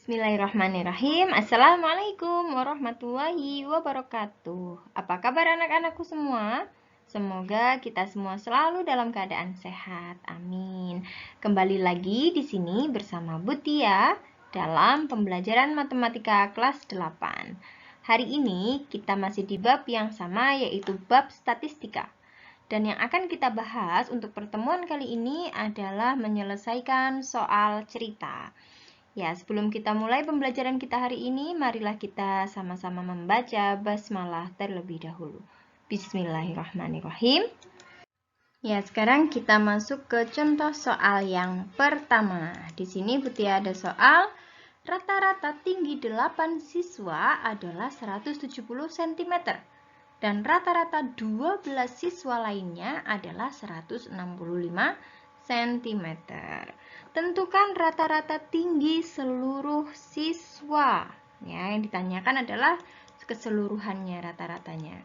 Bismillahirrahmanirrahim. Assalamualaikum warahmatullahi wabarakatuh. Apa kabar anak-anakku semua? Semoga kita semua selalu dalam keadaan sehat. Amin. Kembali lagi di sini bersama Bu Tia dalam pembelajaran matematika kelas 8. Hari ini kita masih di bab yang sama, yaitu bab statistika. Dan yang akan kita bahas untuk pertemuan kali ini adalah menyelesaikan soal cerita. Ya, sebelum kita mulai pembelajaran kita hari ini, marilah kita sama-sama membaca basmalah terlebih dahulu. Bismillahirrahmanirrahim. Ya, sekarang kita masuk ke contoh soal yang pertama. Di sini Bu Tia ada soal, rata-rata tinggi 8 siswa adalah 170 cm. Dan rata-rata 12 siswa lainnya adalah 165 cm. Tentukan rata-rata tinggi seluruh siswa. Ya, yang ditanyakan adalah keseluruhannya rata-ratanya.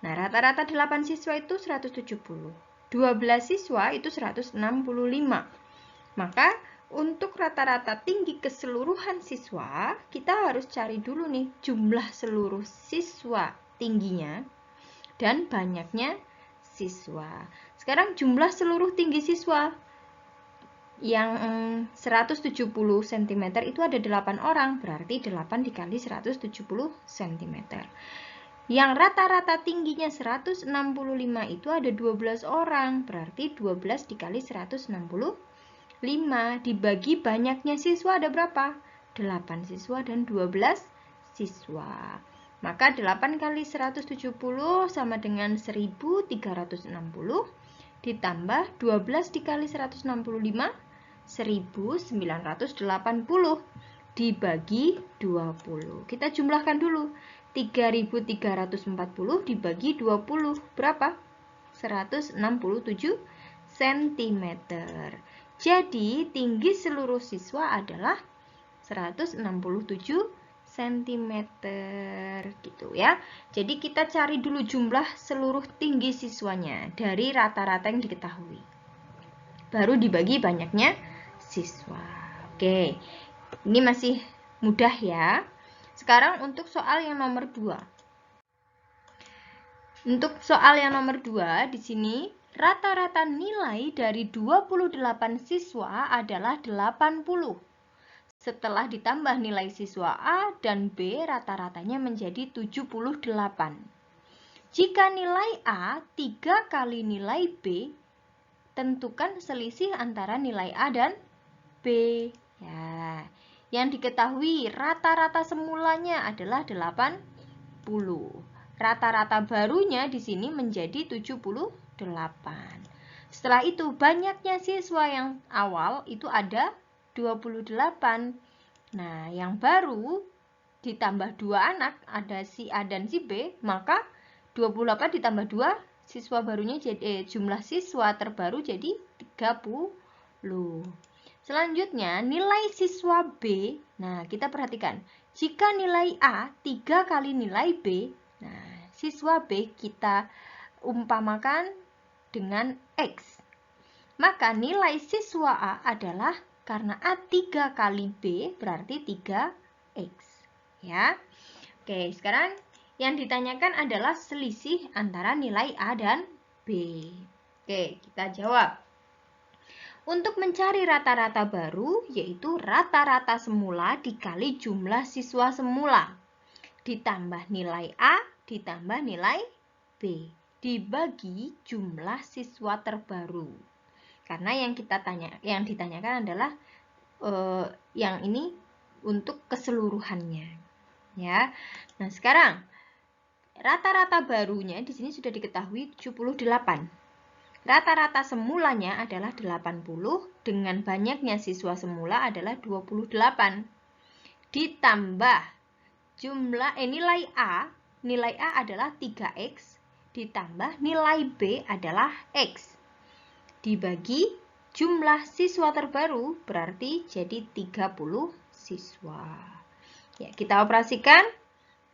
Nah, rata-rata 8 siswa itu 170. 12 siswa itu 165. Maka untuk rata-rata tinggi keseluruhan siswa, kita harus cari dulu nih jumlah seluruh siswa tingginya dan banyaknya siswa. Sekarang jumlah seluruh tinggi siswa yang 170 cm itu ada 8 orang, berarti 8 dikali 170 cm. Yang rata-rata tingginya 165 itu ada 12 orang, berarti 12 dikali 165. Dibagi banyaknya siswa ada berapa? 8 siswa dan 12 siswa. Maka 8 kali 170 sama dengan 1360 ditambah 12 dikali 165, 1980 dibagi 20. Kita jumlahkan dulu. 3340 dibagi 20 berapa? 167 cm. Jadi tinggi seluruh siswa adalah 167 cm gitu ya. Jadi kita cari dulu jumlah seluruh tinggi siswanya dari rata-rata yang diketahui. Baru dibagi banyaknya siswa. Oke, ini masih mudah ya. Sekarang untuk soal yang nomor 2. Untuk soal yang nomor 2, di sini rata-rata nilai dari 28 siswa adalah 80. Setelah ditambah nilai siswa A dan B, rata-ratanya menjadi 78. Jika nilai A 3 kali nilai B, tentukan selisih antara nilai A dan B. Ya, yang diketahui rata-rata semulanya adalah 80. Rata-rata barunya di sini menjadi 78. Setelah itu banyaknya siswa yang awal itu ada 28. Nah, yang baru ditambah 2 anak, ada si A dan si B, maka 28 ditambah 2, siswa barunya jadi jumlah siswa terbaru jadi 30. Selanjutnya, nilai siswa B. Nah, kita perhatikan. Jika nilai A 3 kali nilai B, nah, siswa B kita umpamakan dengan X. Maka nilai siswa A adalah, karena A 3 kali B, berarti 3X. Ya. Oke, sekarang yang ditanyakan adalah selisih antara nilai A dan B. Oke, kita jawab. Untuk mencari rata-rata baru, yaitu rata-rata semula dikali jumlah siswa semula, ditambah nilai A, ditambah nilai B, dibagi jumlah siswa terbaru. Karena yang ditanyakan adalah yang ini untuk keseluruhannya. Ya. Nah, sekarang rata-rata barunya di sini sudah diketahui 78. Rata-rata semulanya adalah 80 dengan banyaknya siswa semula adalah 28. Ditambah jumlah nilai A adalah 3X ditambah nilai B adalah X. Dibagi jumlah siswa terbaru berarti jadi 30 siswa. Ya, kita operasikan.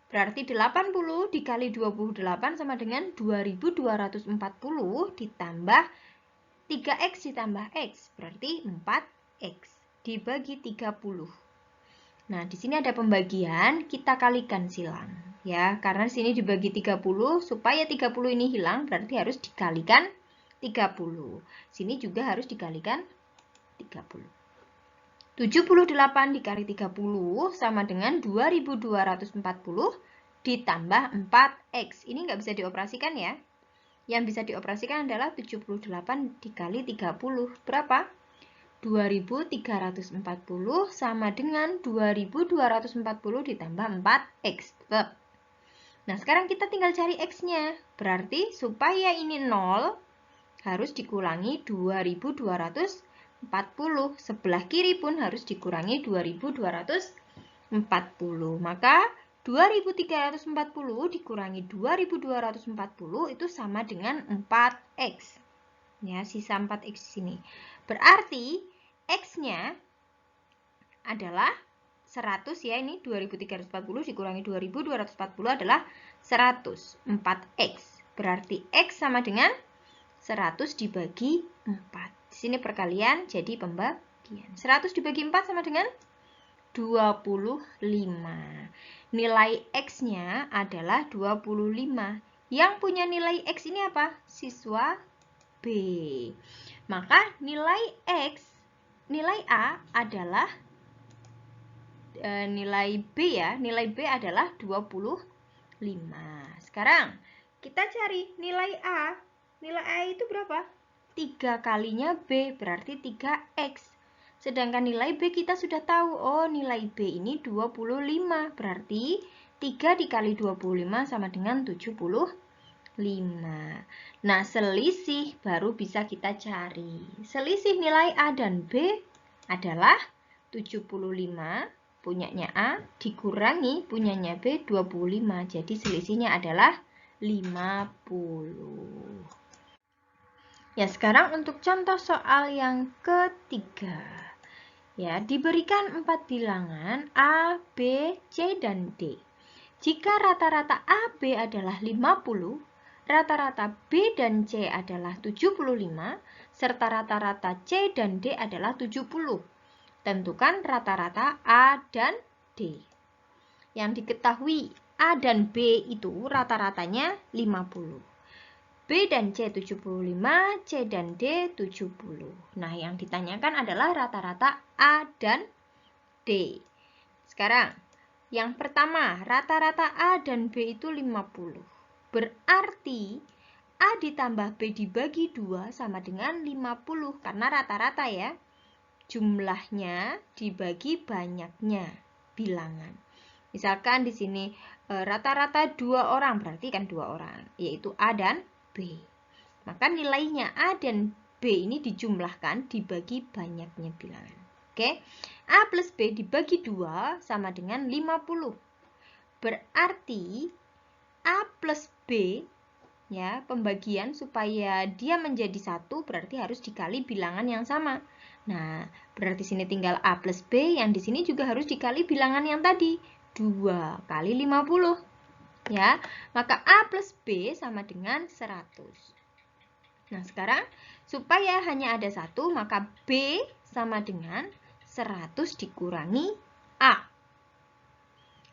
Berarti 80 dikali 28 sama dengan 2240 ditambah 3X ditambah X. Berarti 4X dibagi 30. Nah, di sini ada pembagian, kita kalikan silang. Ya, karena di sini dibagi 30, supaya 30 ini hilang, berarti harus dikalikan 30. Sini juga harus dikalikan 30. 78 dikali 30 sama dengan 2240 ditambah 4X. Ini nggak bisa dioperasikan ya. Yang bisa dioperasikan adalah 78 dikali 30. Berapa? 2340 sama dengan 2240 ditambah 4X. Tetap. Nah, sekarang kita tinggal cari X-nya. Berarti supaya ini 0, harus dikurangi 2240. Sebelah kiri pun harus dikurangi 2240. Maka 2340 dikurangi 2240 itu sama dengan 4X. Ya, sisa 4X di sini. Berarti X-nya adalah 100 ya, ini 2340 dikurangi 2240 adalah 100. 4X. Berarti X sama dengan 100 dibagi 4. Di sini perkalian jadi pembagian. 100 dibagi 4 sama dengan 25. Nilai X-nya adalah 25. Yang punya nilai X ini apa? Siswa B. Maka nilai A adalah nilai B ya. Nilai B adalah 25. Sekarang kita cari nilai A. Nilai A itu berapa? 3 kalinya B, berarti 3X. Sedangkan nilai B kita sudah tahu. Oh, nilai B ini 25. Berarti 3 dikali 25 sama dengan 75. Nah, selisih baru bisa kita cari. Selisih nilai A dan B adalah 75 punyanya A dikurangi punyanya B 25. Jadi selisihnya adalah 50. Ya, sekarang untuk contoh soal yang ketiga. Ya, diberikan 4 bilangan A, B, C, dan D. Jika rata-rata A, B adalah 50, rata-rata B dan C adalah 75, serta rata-rata C dan D adalah 70. Tentukan rata-rata A dan D. Yang diketahui A dan B itu rata-ratanya 50. B dan C 75, C dan D 70. Nah, yang ditanyakan adalah rata-rata A dan D. Sekarang, yang pertama, rata-rata A dan B itu 50. Berarti A ditambah B dibagi 2 sama dengan 50. Karena rata-rata ya. Jumlahnya dibagi banyaknya bilangan. Misalkan di sini rata-rata 2 orang, berarti kan 2 orang, yaitu A dan B. Maka nilainya A dan B ini dijumlahkan dibagi banyaknya bilangan. Oke, A plus B dibagi 2 sama dengan 50. Berarti A plus B, ya, pembagian supaya dia menjadi 1 berarti harus dikali bilangan yang sama. Nah, berarti sini tinggal A plus B, yang di sini juga harus dikali bilangan yang tadi, 2 kali 50. Ya, maka A plus B sama dengan 100. Nah, sekarang supaya hanya ada 1, maka B sama dengan 100 dikurangi A.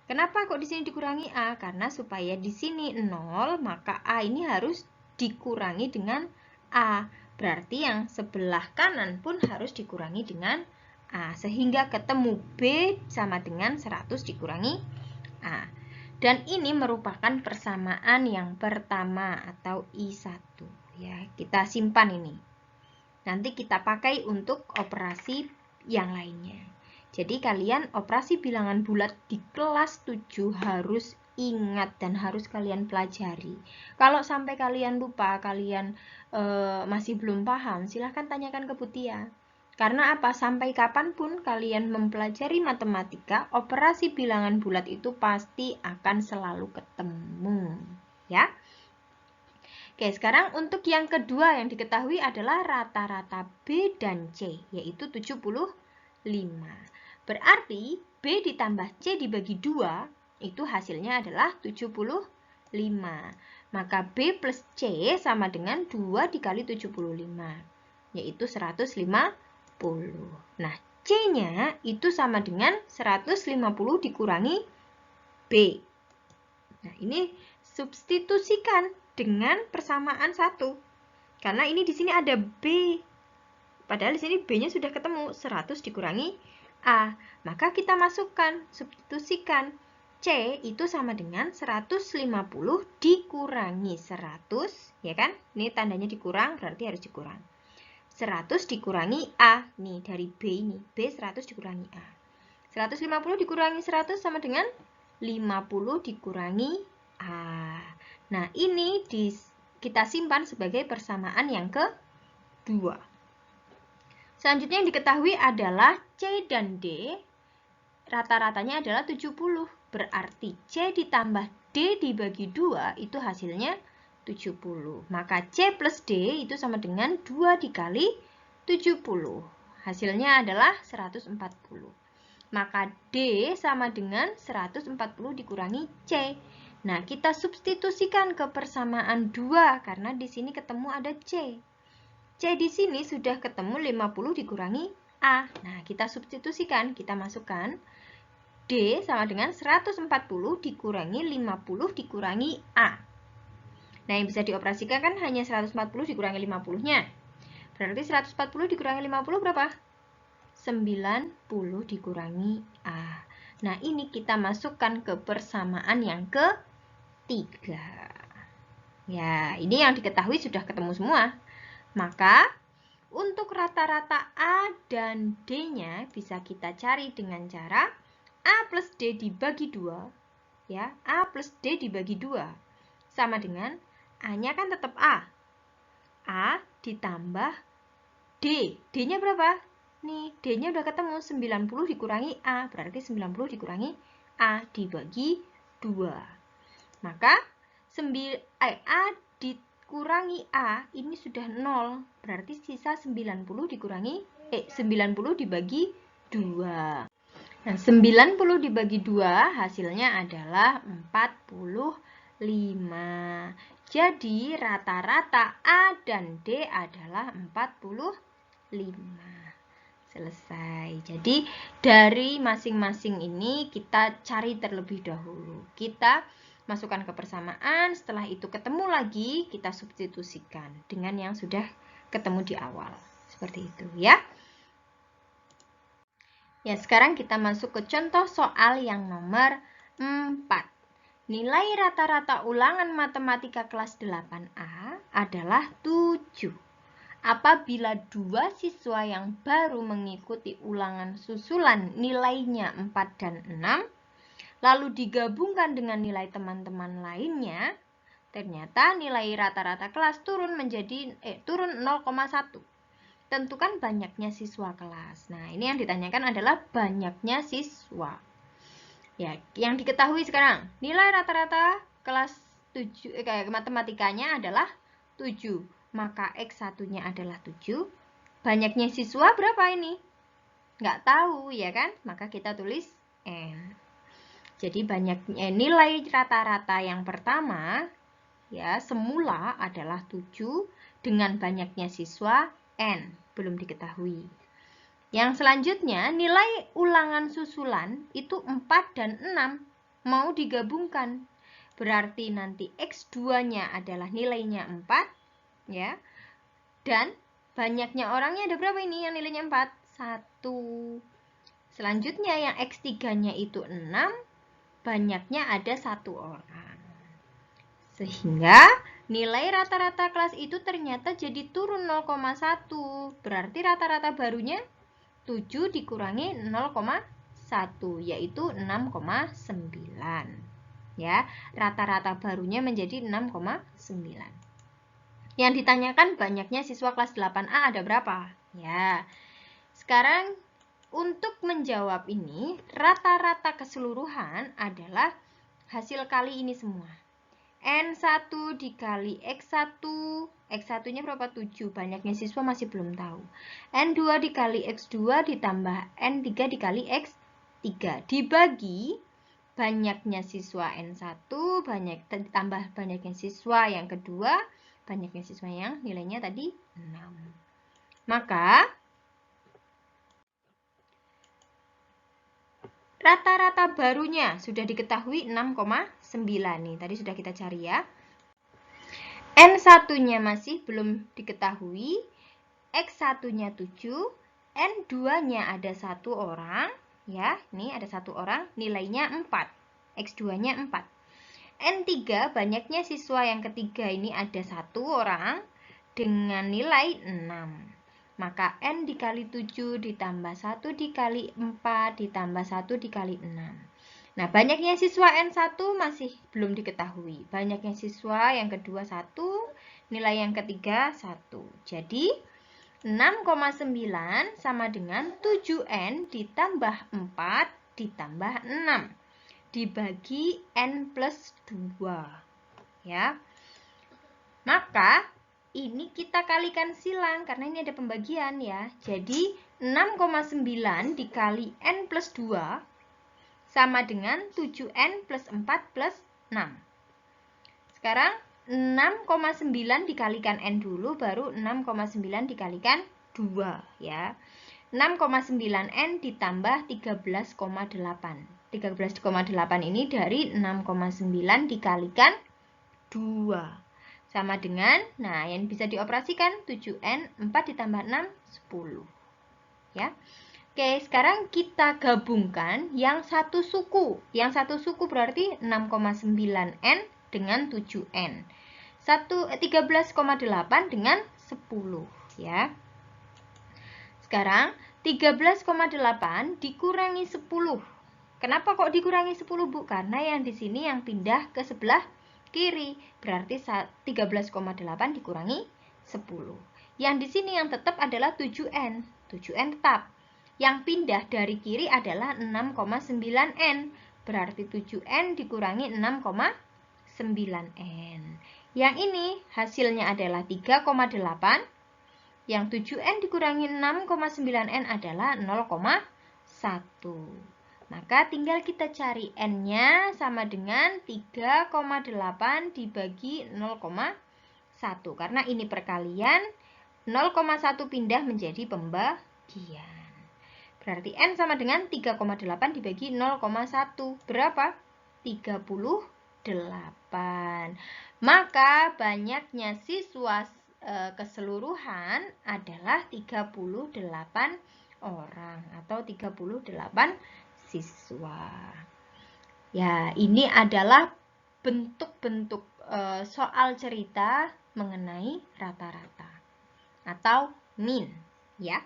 Kenapa kok di sini dikurangi A? Karena supaya di sini 0, maka A ini harus dikurangi dengan A. Berarti yang sebelah kanan pun harus dikurangi dengan A. Sehingga ketemu B sama dengan 100 dikurangi A. Dan ini merupakan persamaan yang pertama atau I1. Ya, kita simpan ini. Nanti kita pakai untuk operasi yang lainnya. Jadi kalian operasi bilangan bulat di kelas 7 harus ingat dan harus kalian pelajari. Kalau sampai kalian lupa, kalian masih belum paham, silahkan tanyakan ke Butia. Karena apa? Sampai kapanpun kalian mempelajari matematika, operasi bilangan bulat itu pasti akan selalu ketemu. Ya. Oke, sekarang untuk yang kedua yang diketahui adalah rata-rata B dan C, yaitu 75. Berarti B ditambah C dibagi 2, itu hasilnya adalah 75. Maka B plus C sama dengan 2 dikali 75, yaitu 150. Nah, C-nya itu sama dengan 150 dikurangi B. Nah, ini substitusikan dengan persamaan 1. Karena ini di sini ada B. Padahal di sini B-nya sudah ketemu, 100 dikurangi A. Maka kita masukkan, substitusikan. C itu sama dengan 150 dikurangi 100, ya kan? Ini tandanya dikurang, berarti harus dikurang. 100 dikurangi A. Nih, dari B ini. B 100 dikurangi A. 150 dikurangi 100 sama dengan 50 dikurangi A. Nah, ini kita simpan sebagai persamaan yang kedua. Selanjutnya yang diketahui adalah C dan D rata-ratanya adalah 70. Berarti C ditambah D dibagi 2 itu hasilnya 70. Maka C plus D itu sama dengan 2 dikali 70. Hasilnya adalah 140. Maka D sama dengan 140 dikurangi C. Nah, kita substitusikan ke persamaan 2 karena di sini ketemu ada C. C di sini sudah ketemu 50 dikurangi A. Nah, kita substitusikan, kita masukkan D sama dengan 140 dikurangi 50 dikurangi A. Nah, yang bisa dioperasikan kan hanya 140 dikurangi 50-nya. Berarti 140 dikurangi 50 berapa? 90 dikurangi A. Nah, ini kita masukkan ke persamaan yang ketiga. Ya, ini yang diketahui sudah ketemu semua. Maka, untuk rata-rata A dan D-nya bisa kita cari dengan cara A plus D dibagi 2. Ya, A plus D dibagi 2. Sama dengan A-nya kan tetap A. A ditambah D. D-nya berapa? Nih, D-nya udah ketemu 90 dikurangi A. Berarti 90 dikurangi A dibagi 2. Maka, A dikurangi A ini sudah 0, berarti sisa 90 dikurangi 90 dibagi 2. Nah, 90 dibagi 2 hasilnya adalah 45. Jadi rata-rata A dan D adalah 45. Selesai. Jadi dari masing-masing ini kita cari terlebih dahulu. Kita masukkan ke persamaan, setelah itu ketemu lagi, kita substitusikan dengan yang sudah ketemu di awal. Seperti itu ya. Ya, sekarang kita masuk ke contoh soal yang nomor 4. Nilai rata-rata ulangan matematika kelas 8A adalah 7. Apabila dua siswa yang baru mengikuti ulangan susulan nilainya 4 dan 6, lalu digabungkan dengan nilai teman-teman lainnya, ternyata nilai rata-rata kelas turun 0,1. Tentukan banyaknya siswa kelas. Nah, ini yang ditanyakan adalah banyaknya siswa. Ya, yang diketahui sekarang, nilai rata-rata kelas 7 matematikanya adalah 7. Maka X1-nya adalah 7. Banyaknya siswa berapa ini? Nggak tahu, ya kan? Maka kita tulis N. Jadi banyaknya nilai rata-rata yang pertama ya semula adalah 7 dengan banyaknya siswa N, belum diketahui. Yang selanjutnya nilai ulangan susulan itu 4 dan 6 mau digabungkan. Berarti nanti X2-nya adalah nilainya 4 ya. Dan banyaknya orangnya ada berapa ini yang nilainya 4? 1. Selanjutnya yang X3-nya itu 6. Banyaknya ada 1 orang. Sehingga nilai rata-rata kelas itu ternyata jadi turun 0,1. Berarti rata-rata barunya 7 dikurangi 0,1 yaitu 6,9. Ya, rata-rata barunya menjadi 6,9. Yang ditanyakan banyaknya siswa kelas 8A ada berapa? Ya. Sekarang untuk menjawab ini, rata-rata keseluruhan adalah hasil kali ini semua. N1 dikali X1, X1-nya berapa? 7, banyaknya siswa masih belum tahu. N2 dikali X2 ditambah N3 dikali X3, dibagi banyaknya siswa N1, ditambah banyaknya siswa yang kedua, banyaknya siswa yang nilainya tadi 6. Maka rata-rata barunya sudah diketahui 6,9 nih. Tadi sudah kita cari ya. N1-nya masih belum diketahui. X1-nya 7. N2-nya ada 1 orang. Ya, ini ada 1 orang. Nilainya 4. X2-nya 4. N3 banyaknya siswa yang ketiga ini ada 1 orang dengan nilai 6. Maka N dikali 7 ditambah 1 dikali 4 ditambah 1 dikali 6. Nah, banyaknya siswa N1 masih belum diketahui. Banyaknya siswa yang kedua 1, nilai yang ketiga 1. Jadi, 6,9 sama dengan 7N ditambah 4 ditambah 6. Dibagi N plus 2. Ya. Maka, ini kita kalikan silang karena ini ada pembagian ya. Jadi 6,9 dikali N plus 2 sama dengan 7N plus 4 plus 6. Sekarang 6,9 dikalikan N dulu, baru 6,9 dikalikan 2 ya. 6,9N ditambah 13,8. 13,8 ini dari 6,9 dikalikan 2. Sama dengan, nah yang bisa dioperasikan 7N, 4 ditambah 6, 10. Ya. Oke, sekarang kita gabungkan yang satu suku. Yang satu suku berarti 6,9N dengan 7N. 13,8 dengan 10. Ya. Sekarang, 13,8 dikurangi 10. Kenapa kok dikurangi 10, Bu? Karena yang di sini yang pindah ke sebelah kiri. Berarti 13,8 dikurangi 10. Yang di sini yang tetap adalah 7N. 7N tetap. Yang pindah dari kiri adalah 6,9N. Berarti 7N dikurangi 6,9N. Yang ini hasilnya adalah 3,8. Yang 7N dikurangi 6,9N adalah 0,1. Maka tinggal kita cari N-nya sama dengan 3,8 dibagi 0,1. Karena ini perkalian, 0,1 pindah menjadi pembagian. Berarti N sama dengan 3,8 dibagi 0,1. Berapa? 38. Maka banyaknya siswa keseluruhan adalah 38 orang atau 38 siswa. Ya, ini adalah bentuk-bentuk soal cerita mengenai rata-rata atau min, ya.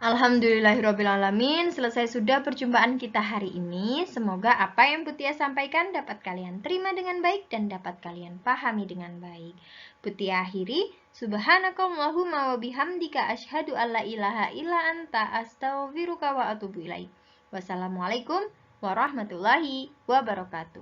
Alhamdulillahirrabbilalamin, selesai sudah perjumpaan kita hari ini. Semoga apa yang Bu Tia sampaikan dapat kalian terima dengan baik dan dapat kalian pahami dengan baik. Bu Tia akhiri, subhanakallahumma wa bihamdika asyhadu alla ilaha illa anta astaghfiruka wa atubu ilaik. Wassalamualaikum warahmatullahi wabarakatuh.